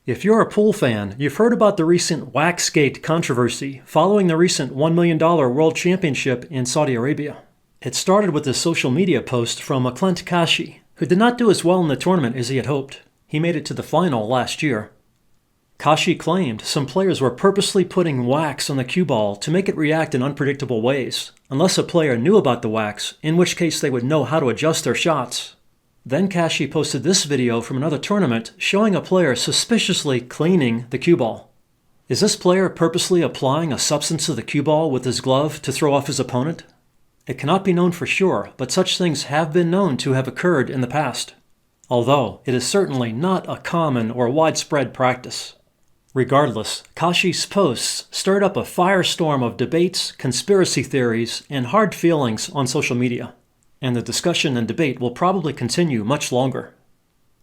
If you're a pool fan, you've heard about the recent WaxGate controversy following the recent $1 million World Championship in Saudi Arabia. It started with a social media post from Clint Kashi, who did not do as well in the tournament as he had hoped. He made it to the final last year. Kashi claimed some players were purposely putting wax on the cue ball to make it react in unpredictable ways, unless a player knew about the wax, in which case they would know how to adjust their shots. Then Kashi posted this video from another tournament showing a player suspiciously cleaning the cue ball. Is this player purposely applying a substance to the cue ball with his glove to throw off his opponent? It cannot be known for sure, but such things have been known to have occurred in the past, although it is certainly not a common or widespread practice. Regardless, Kashi's posts stirred up a firestorm of debates, conspiracy theories, and hard feelings on social media, and the discussion and debate will probably continue much longer.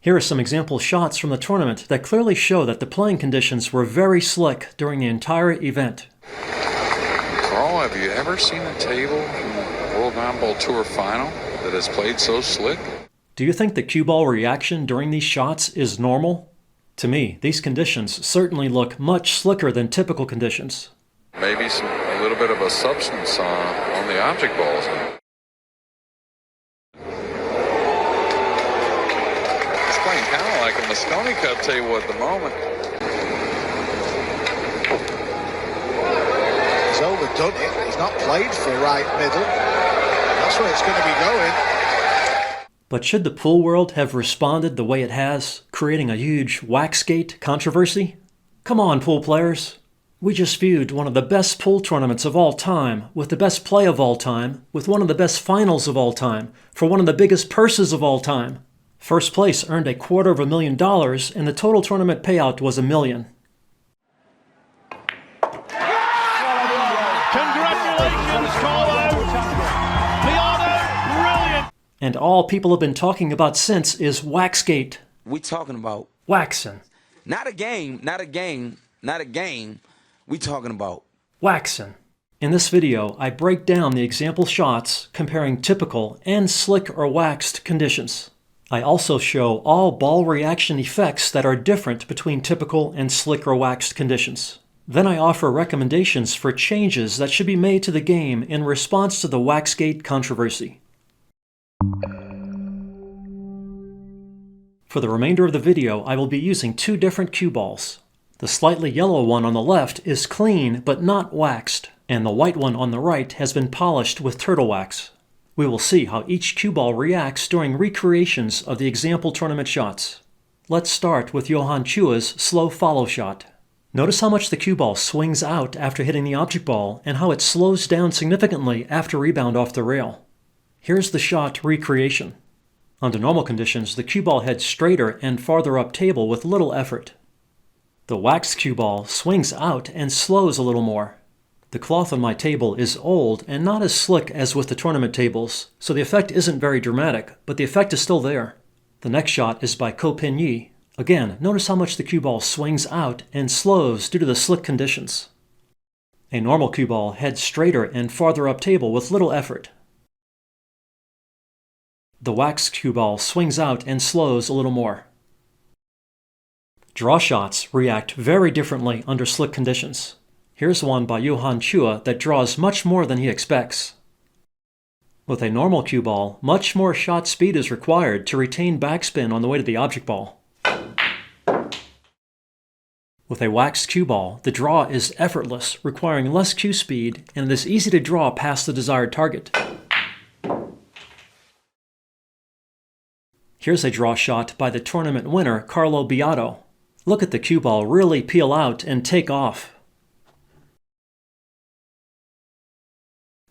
Here are some example shots from the tournament that clearly show that the playing conditions were very slick during the entire event. Carl, have you ever seen a table in the World Handball Tour final that has played so slick? Do you think the cue ball reaction during these shots is normal? To me, these conditions certainly look much slicker than typical conditions. Maybe a little bit of a substance on the object balls. It's playing kind of like a Moscone Cup table at the moment. He's overdone it. He's not played for right middle. That's where it's going to be going. But should the pool world have responded the way it has, creating a huge WaxGate controversy? Come on, pool players. We just viewed one of the best pool tournaments of all time, with the best play of all time, with one of the best finals of all time, for one of the biggest purses of all time. First place earned $250,000, and the total tournament payout was $1 million. Congratulations, Carlo! Brilliant! And all people have been talking about since is WaxGate. We talking about waxing. not a game. We talking about waxing. In this video, I break down the example shots comparing typical and slick or waxed conditions. I also show all ball reaction effects that are different between typical and slick or waxed conditions. Then I offer recommendations for changes that should be made to the game in response to the WaxGate controversy. For the remainder of the video, I will be using two different cue balls. The slightly yellow one on the left is clean but not waxed, and the white one on the right has been polished with turtle wax. We will see how each cue ball reacts during recreations of the example tournament shots. Let's start with Johan Chua's slow follow shot. Notice how much the cue ball swings out after hitting the object ball and how it slows down significantly after rebound off the rail. Here's the shot recreation. Under normal conditions, the cue ball heads straighter and farther up table with little effort. The wax cue ball swings out and slows a little more. The cloth on my table is old and not as slick as with the tournament tables, so the effect isn't very dramatic, but the effect is still there. The next shot is by Ko Pin-yi. Again, notice how much the cue ball swings out and slows due to the slick conditions. A normal cue ball heads straighter and farther up table with little effort. The wax cue ball swings out and slows a little more. Draw shots react very differently under slick conditions. Here's one by Johan Chua that draws much more than he expects. With a normal cue ball, much more shot speed is required to retain backspin on the way to the object ball. With a waxed cue ball, the draw is effortless, requiring less cue speed, and it is easy to draw past the desired target. Here's a draw shot by the tournament winner, Carlo Beato. Look at the cue ball really peel out and take off.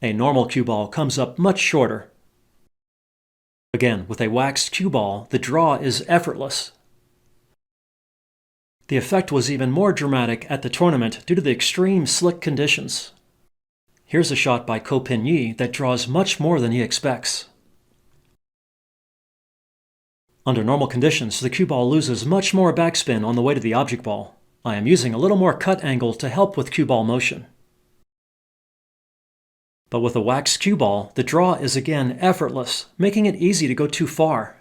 A normal cue ball comes up much shorter. Again, with a waxed cue ball, the draw is effortless. The effect was even more dramatic at the tournament due to the extreme slick conditions. Here's a shot by Ko Pin-yi that draws much more than he expects. Under normal conditions, the cue ball loses much more backspin on the way to the object ball. I am using a little more cut angle to help with cue ball motion. But with a wax cue ball, the draw is again effortless, making it easy to go too far.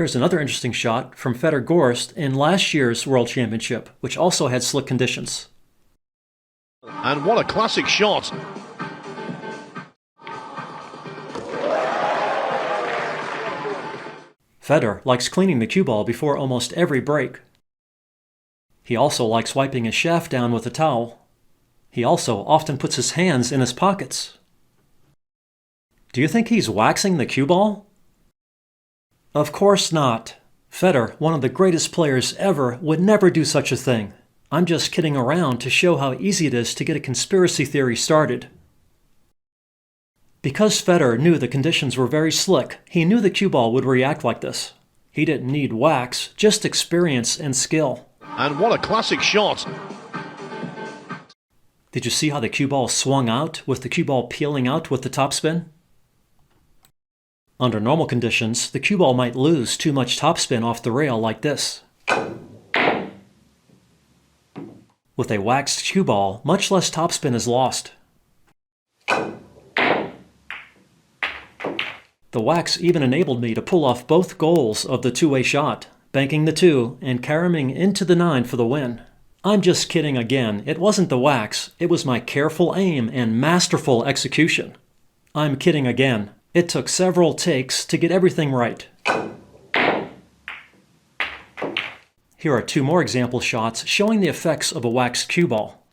Here's another interesting shot from Fedor in last year's World Championship, which also had slick conditions. And what a classic shot. Fedor likes cleaning the cue ball before almost every break. He also likes wiping his shaft down with a towel. He also often puts his hands in his pockets. Do you think he's waxing the cue ball? Of course not. Fedor, one of the greatest players ever, would never do such a thing. I'm just kidding around to show how easy it is to get a conspiracy theory started. Because Fedor knew the conditions were very slick, he knew the cue ball would react like this. He didn't need wax, just experience and skill. And what a classic shot. Did you see how the cue ball swung out, with the cue ball peeling out with the topspin? Under normal conditions, the cue ball might lose too much topspin off the rail like this. With a waxed cue ball, much less topspin is lost. The wax even enabled me to pull off both goals of the two-way shot, banking the 2 and caroming into the 9 for the win. I'm just kidding again, it wasn't the wax, it was my careful aim and masterful execution. I'm kidding again, it took several takes to get everything right. Here are 2 more example shots showing the effects of a waxed cue ball.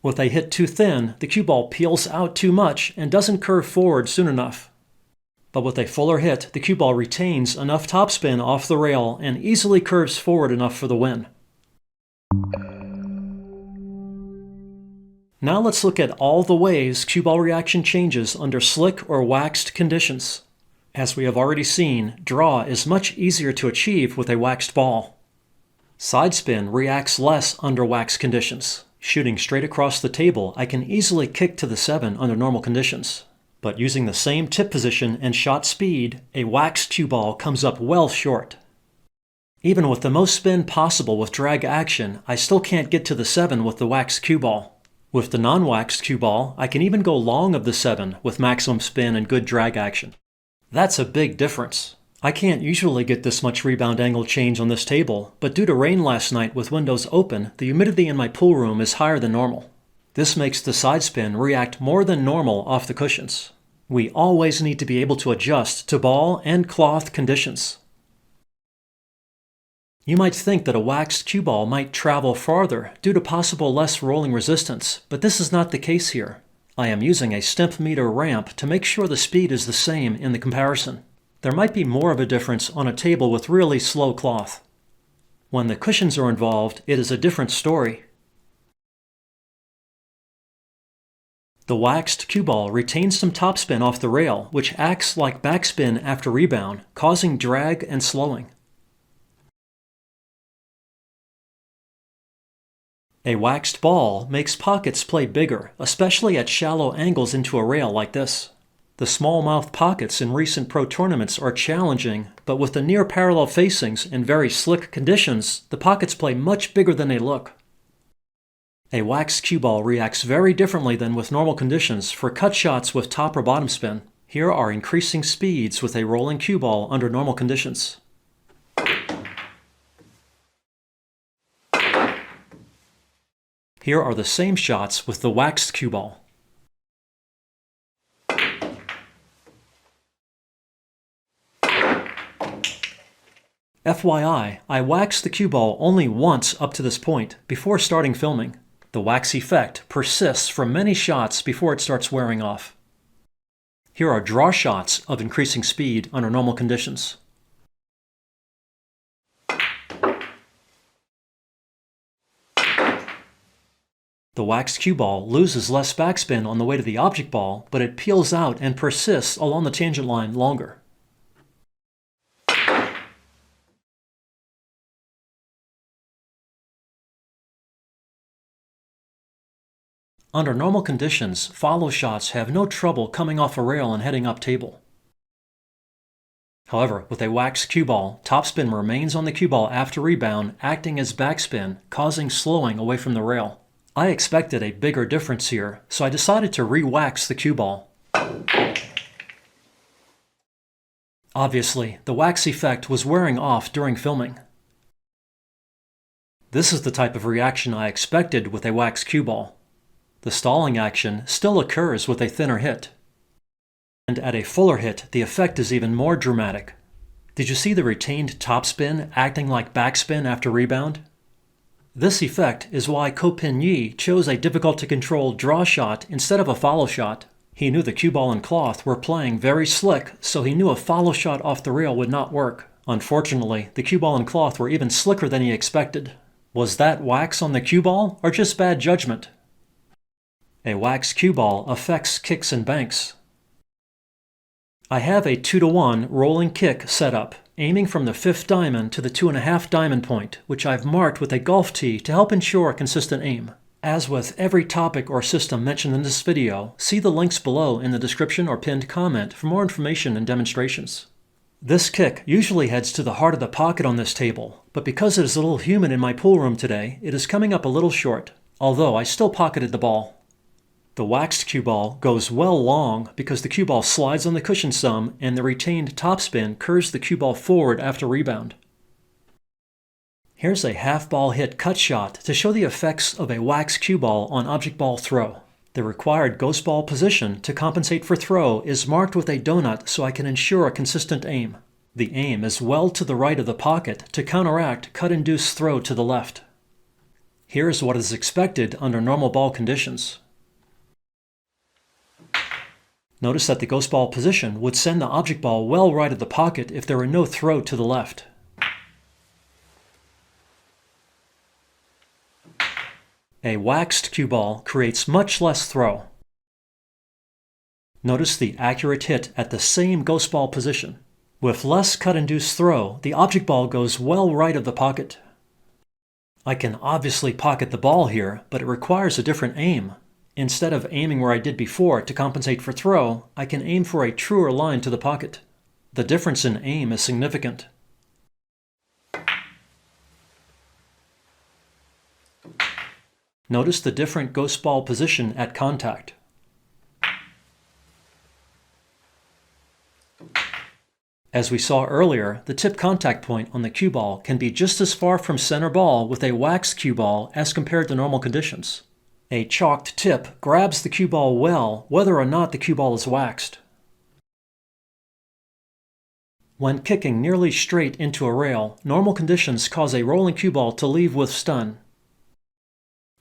With a hit too thin, the cue ball peels out too much and doesn't curve forward soon enough. But with a fuller hit, the cue ball retains enough topspin off the rail and easily curves forward enough for the win. Now let's look at all the ways cue ball reaction changes under slick or waxed conditions. As we have already seen, draw is much easier to achieve with a waxed ball. Sidespin reacts less under wax conditions. Shooting straight across the table, I can easily kick to the 7 under normal conditions. But using the same tip position and shot speed, a waxed cue ball comes up well short. Even with the most spin possible with drag action, I still can't get to the 7 with the waxed cue ball. With the non-waxed cue ball, I can even go long of the 7 with maximum spin and good drag action. That's a big difference. I can't usually get this much rebound angle change on this table, but due to rain last night with windows open, the humidity in my pool room is higher than normal. This makes the side spin react more than normal off the cushions. We always need to be able to adjust to ball and cloth conditions. You might think that a waxed cue ball might travel farther due to possible less rolling resistance, but this is not the case here. I am using a stimp meter ramp to make sure the speed is the same in the comparison. There might be more of a difference on a table with really slow cloth. When the cushions are involved, it is a different story. The waxed cue ball retains some topspin off the rail, which acts like backspin after rebound, causing drag and slowing. A waxed ball makes pockets play bigger, especially at shallow angles into a rail like this. The small mouth pockets in recent pro tournaments are challenging, but with the near parallel facings and very slick conditions, the pockets play much bigger than they look. A waxed cue ball reacts very differently than with normal conditions for cut shots with top or bottom spin. Here are increasing speeds with a rolling cue ball under normal conditions. Here are the same shots with the waxed cue ball. FYI, I waxed the cue ball only once up to this point, before starting filming. The wax effect persists for many shots before it starts wearing off. Here are draw shots of increasing speed under normal conditions. The waxed cue ball loses less backspin on the way to the object ball, but it peels out and persists along the tangent line longer. Under normal conditions, follow shots have no trouble coming off a rail and heading up table. However, with a waxed cue ball, topspin remains on the cue ball after rebound, acting as backspin, causing slowing away from the rail. I expected a bigger difference here, so I decided to re-wax the cue ball. Obviously, the wax effect was wearing off during filming. This is the type of reaction I expected with a wax cue ball. The stalling action still occurs with a thinner hit. And at a fuller hit, the effect is even more dramatic. Did you see the retained topspin acting like backspin after rebound? This effect is why Ko Pin Yi chose a difficult-to-control draw shot instead of a follow shot. He knew the cue ball and cloth were playing very slick, so he knew a follow shot off the rail would not work. Unfortunately, the cue ball and cloth were even slicker than he expected. Was that wax on the cue ball, or just bad judgment? A wax cue ball affects kicks and banks. I have a 2-to-1 rolling kick set up, aiming from the 5th diamond to the 2.5 diamond point, which I've marked with a golf tee to help ensure consistent aim. As with every topic or system mentioned in this video, see the links below in the description or pinned comment for more information and demonstrations. This kick usually heads to the heart of the pocket on this table, but because it is a little humid in my pool room today, it is coming up a little short, although I still pocketed the ball. The waxed cue ball goes well long because the cue ball slides on the cushion some and the retained topspin curves the cue ball forward after rebound. Here's a half ball hit cut shot to show the effects of a wax cue ball on object ball throw. The required ghost ball position to compensate for throw is marked with a donut so I can ensure a consistent aim. The aim is well to the right of the pocket to counteract cut-induced throw to the left. Here's what is expected under normal ball conditions. Notice that the ghost ball position would send the object ball well right of the pocket if there were no throw to the left. A waxed cue ball creates much less throw. Notice the accurate hit at the same ghost ball position. With less cut-induced throw, the object ball goes well right of the pocket. I can obviously pocket the ball here, but it requires a different aim. Instead of aiming where I did before to compensate for throw, I can aim for a truer line to the pocket. The difference in aim is significant. Notice the different ghost ball position at contact. As we saw earlier, the tip contact point on the cue ball can be just as far from center ball with a wax cue ball as compared to normal conditions. A chalked tip grabs the cue ball well whether or not the cue ball is waxed. When kicking nearly straight into a rail, normal conditions cause a rolling cue ball to leave with stun.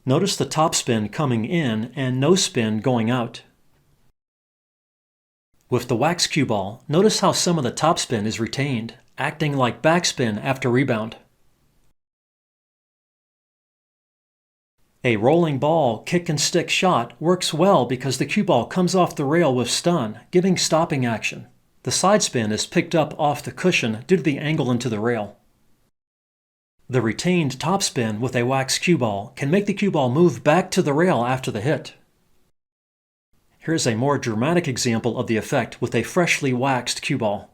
Notice the topspin coming in and no spin going out. With the wax cue ball, notice how some of the topspin is retained, acting like backspin after rebound. A rolling ball kick and stick shot works well because the cue ball comes off the rail with stun, giving stopping action. The sidespin is picked up off the cushion due to the angle into the rail. The retained topspin with a wax cue ball can make the cue ball move back to the rail after the hit. Here's a more dramatic example of the effect with a freshly waxed cue ball.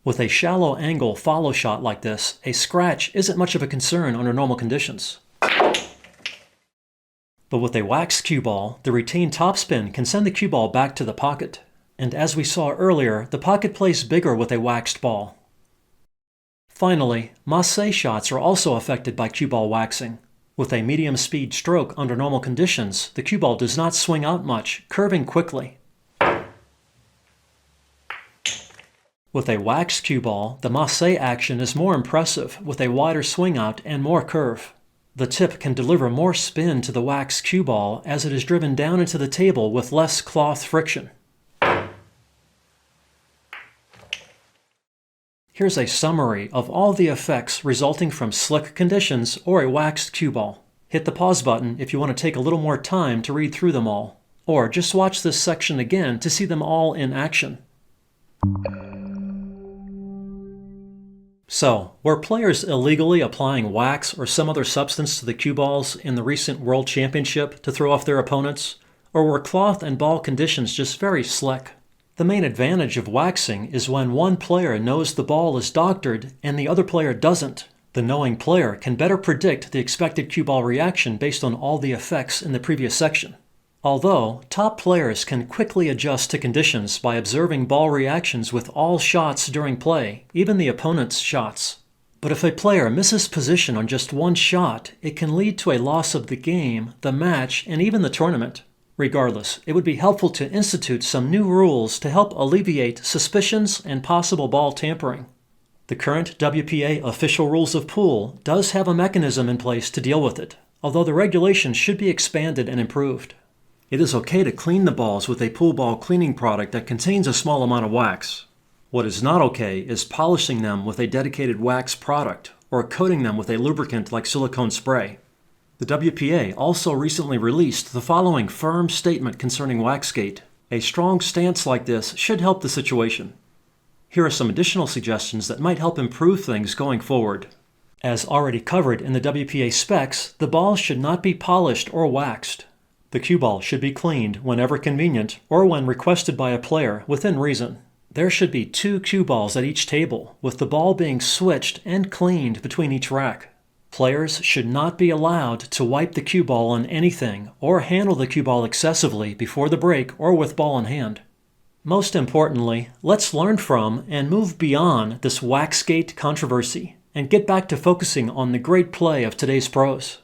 With a shallow angle follow shot like this, a scratch isn't much of a concern under normal conditions. But with a waxed cue ball, the retained topspin can send the cue ball back to the pocket. And as we saw earlier, the pocket plays bigger with a waxed ball. Finally, masse shots are also affected by cue ball waxing. With a medium speed stroke under normal conditions, the cue ball does not swing out much, curving quickly. With a waxed cue ball, the masse action is more impressive with a wider swing out and more curve. The tip can deliver more spin to the waxed cue ball as it is driven down into the table with less cloth friction. Here's a summary of all the effects resulting from slick conditions or a waxed cue ball. Hit the pause button if you want to take a little more time to read through them all, or just watch this section again to see them all in action. So, were players illegally applying wax or some other substance to the cue balls in the recent World Championship to throw off their opponents, or were cloth and ball conditions just very slick? The main advantage of waxing is when one player knows the ball is doctored and the other player doesn't. The knowing player can better predict the expected cue ball reaction based on all the effects in the previous section. Although, top players can quickly adjust to conditions by observing ball reactions with all shots during play, even the opponent's shots. But if a player misses position on just one shot, it can lead to a loss of the game, the match, and even the tournament. Regardless, it would be helpful to institute some new rules to help alleviate suspicions and possible ball tampering. The current WPA official rules of pool does have a mechanism in place to deal with it, although the regulations should be expanded and improved. It is okay to clean the balls with a pool ball cleaning product that contains a small amount of wax. What is not okay is polishing them with a dedicated wax product or coating them with a lubricant like silicone spray. The WPA also recently released the following firm statement concerning WaxGate. A strong stance like this should help the situation. Here are some additional suggestions that might help improve things going forward. As already covered in the WPA specs, the balls should not be polished or waxed. The cue ball should be cleaned whenever convenient or when requested by a player within reason. There should be 2 cue balls at each table, with the ball being switched and cleaned between each rack. Players should not be allowed to wipe the cue ball on anything or handle the cue ball excessively before the break or with ball in hand. Most importantly, let's learn from and move beyond this WaxGate controversy and get back to focusing on the great play of today's pros.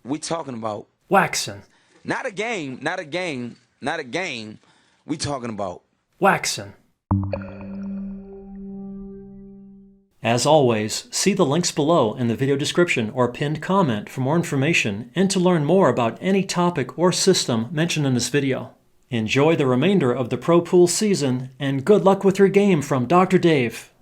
We talking about Waxing. not a game, not a game, not a game. We talking about Waxing. As always, see the links below in the video description or pinned comment for more information and to learn more about any topic or system mentioned in this video. Enjoy the remainder of the Pro Pool season, and good luck with your game from Dr. Dave.